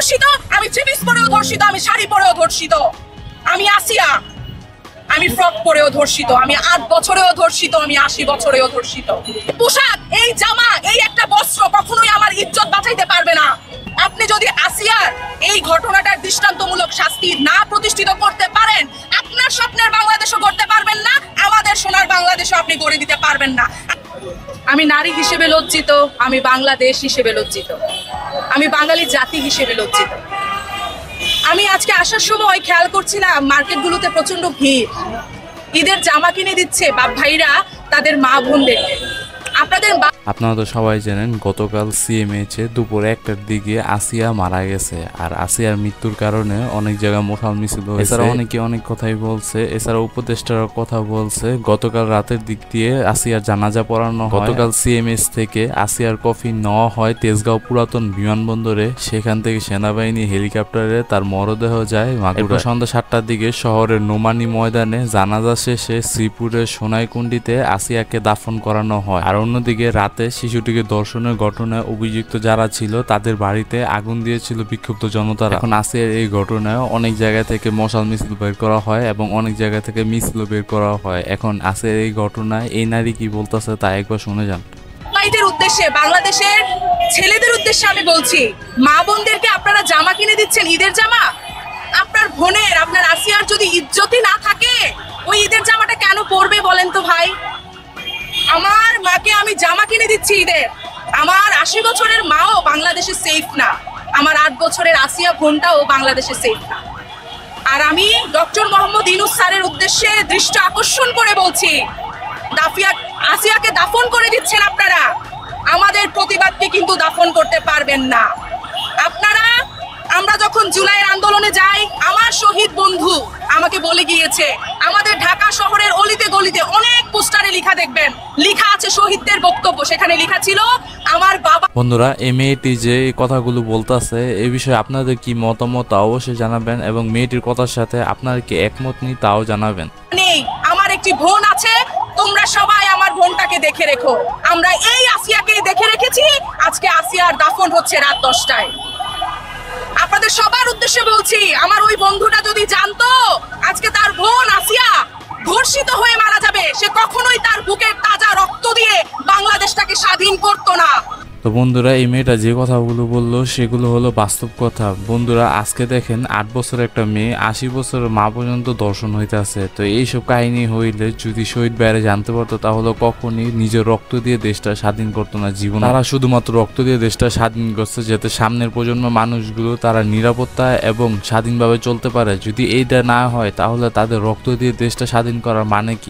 ধর্ষিত, আমি three piece পরেও ধর্ষিত, আমি শাড়ি পরেও ধর্ষিত, আমি আসিয়া, আমি ফ্রক পরেও ধর্ষিত, আমি 8 বছরেও ধর্ষিত, আমি 80 বছরেও ধর্ষিত। পোশাক, এই জামা, এই একটা বস্ত্র কখনোই আমার ইজ্জত বাঁচাইতে পারবে না। আপনি যদি আসিয়ার এই ঘটনাটার দৃষ্টান্তমূলক শাস্তি না প্রতিষ্ঠিত করতে পারেন, আপনার স্বপ্নের বাংলাদেশও করতে পারবেন না, আমাদের সোনার বাংলাদেশও আপনি গড়ে দিতে পারবেন না। আমি নারী হিসেবে লজ্জিত, আমি বাংলাদেশ হিসেবে লজ্জিত, আমি বাঙালি জাতি হিসেবে লজ্জিত। আমি আজকে আসার সময় খেয়াল করছিলাম মার্কেটগুলোতে প্রচন্ড ভিড়, ঈদের জামা কিনে দিচ্ছে বাপ ভাইরা তাদের মা বোনদেরকে। আপনারা তো সবাই জানেন গতকাল সিএমএইচে দুপুর 1টার দিকে আসিয়া মারা গেছে। আর আসিয়ার মৃত্যুর কারণে অনেক জায়গায় মোটাল মিছিল হয়েছে, এছাড়া অনেকে অনেক কথাই বলছে, এছাড়া উপদেষ্টারা কথা বলছে। গতকাল রাতের দিক দিয়ে আসিয়ার জানাজা পড়ানো হয়। গতকাল সিএমএইচ থেকে আসিয়ার কফিন নেওয়া হয় তেজগাঁও পুরাতন বিমানবন্দরে, সেখান থেকে সেনাবাহিনী হেলিকপ্টারে তার মরদেহ যায় মাগুরা। সন্ধ্যা 7টার দিকে শহরের নোমানী ময়দানে জানাজা শেষে শ্রীপুরের সোনাইকুণ্ডিতে আসিয়াকে দাফন করানো হয়। আর অন্যদিকে রাতে শিশুটিকে ধর্ষণের ঘটনায় অভিযুক্ত যারা ছিল তাদের বাড়িতে আগুন দিয়েছিল বিক্ষুব্ধ জনতারা। এখন আসিয়ার এই ঘটনায় অনেক জায়গা থেকে মশাল মিছিল বের করা হয় এবং অনেক জায়গা থেকে মিছিল বের করা হয়। এখন আসিয়ার এই ঘটনায় এই নারী কি বলতেছে তা একবার শুনে যান। ভাইদের উদ্দেশ্যে, বাংলাদেশের ছেলেদের উদ্দেশ্যে আমি বলছি, মা বোনদেরকে আপনারা জামা কিনে দিচ্ছেন, ঈদের জামা। আপনার বোনের, আপনার আসিয়ার যদি ইজ্জতই না থাকে, ওই ঈদের জামাটা কেন পরবে বলেন তো ভাই? আমার মাকে আমি জামা কিনে দিচ্ছি ঈদের, আমার 80 বছরের মাও বাংলাদেশে সেফ না, আমার 8 বছরের আসিয়া বোনটাও বাংলাদেশে সেফ না। আর আমি ডক্টর মোহাম্মদ ইউনূস স্যারের উদ্দেশ্যে দৃষ্টি আকর্ষণ করে বলছি, আসিয়াকে দাফন করে দিচ্ছেন আপনারা, আমাদের প্রতিবাদকে কিন্তু দাফন করতে পারবেন না আপনারা। আমরা যখন জুলাইয়ের আন্দোলনে যাই, আমার শহীদ বন্ধু আমাকে বলে গিয়েছে, আমাদের ঢাকা শহরের অলিতে গলিতে অনেক পোস্টারে লেখা দেখবেন, লেখা আছে শহীদদের বক্তব্য, সেখানে লেখা ছিল আমার বাবা। বন্ধুরা, এই মেয়েটি যে কথাগুলো বলতেছে এই বিষয়ে আপনাদের কি মতামত অবশ্যই জানাবেন, এবং মেয়েটির কথার সাথে আপনার কি একমত নেই তাও জানাবেন। নেই, আমার একটি বোন আছে, তোমরা সবাই আমার বোনটাকে দেখে রেখো। আমরা এই আসিয়াকেই দেখে রেখেছি, আজকে আসিয়ার দাফন হচ্ছে রাত 10টায়। আপনাদের সবার উদ্দেশ্যে বলছি, আমার ওই বন্ধুটা যদি জানতো আজকে তার বোন আসিয়া ধর্ষিত হয়ে মারা যাবে, সে কখনোই তার বুকের তাজা রক্ত দিয়ে বাংলাদেশটাকে স্বাধীন করতো না। তো বন্ধুরা, এই মেয়েটা যে কথাগুলো বললো সেগুলো হলো বাস্তব কথা। বন্ধুরা, আজকে দেখেন 8 বছরের একটা মেয়ে 80 বছরের মা পর্যন্ত দর্শন হইতেছে। তো এইসব কাহিনী হইলে যদি শহীদ ভাইরা জানতে পারতো তাহলে কখনই নিজের রক্ত দিয়ে দেশটা স্বাধীন করতো না জীবন। তারা শুধুমাত্র রক্ত দিয়ে দেশটা স্বাধীন করছে যাতে সামনের প্রজন্ম মানুষগুলো তারা নিরাপত্তা এবং স্বাধীনভাবে চলতে পারে। যদি এইটা না হয় তাহলে তাদের রক্ত দিয়ে দেশটা স্বাধীন করার মানে কি?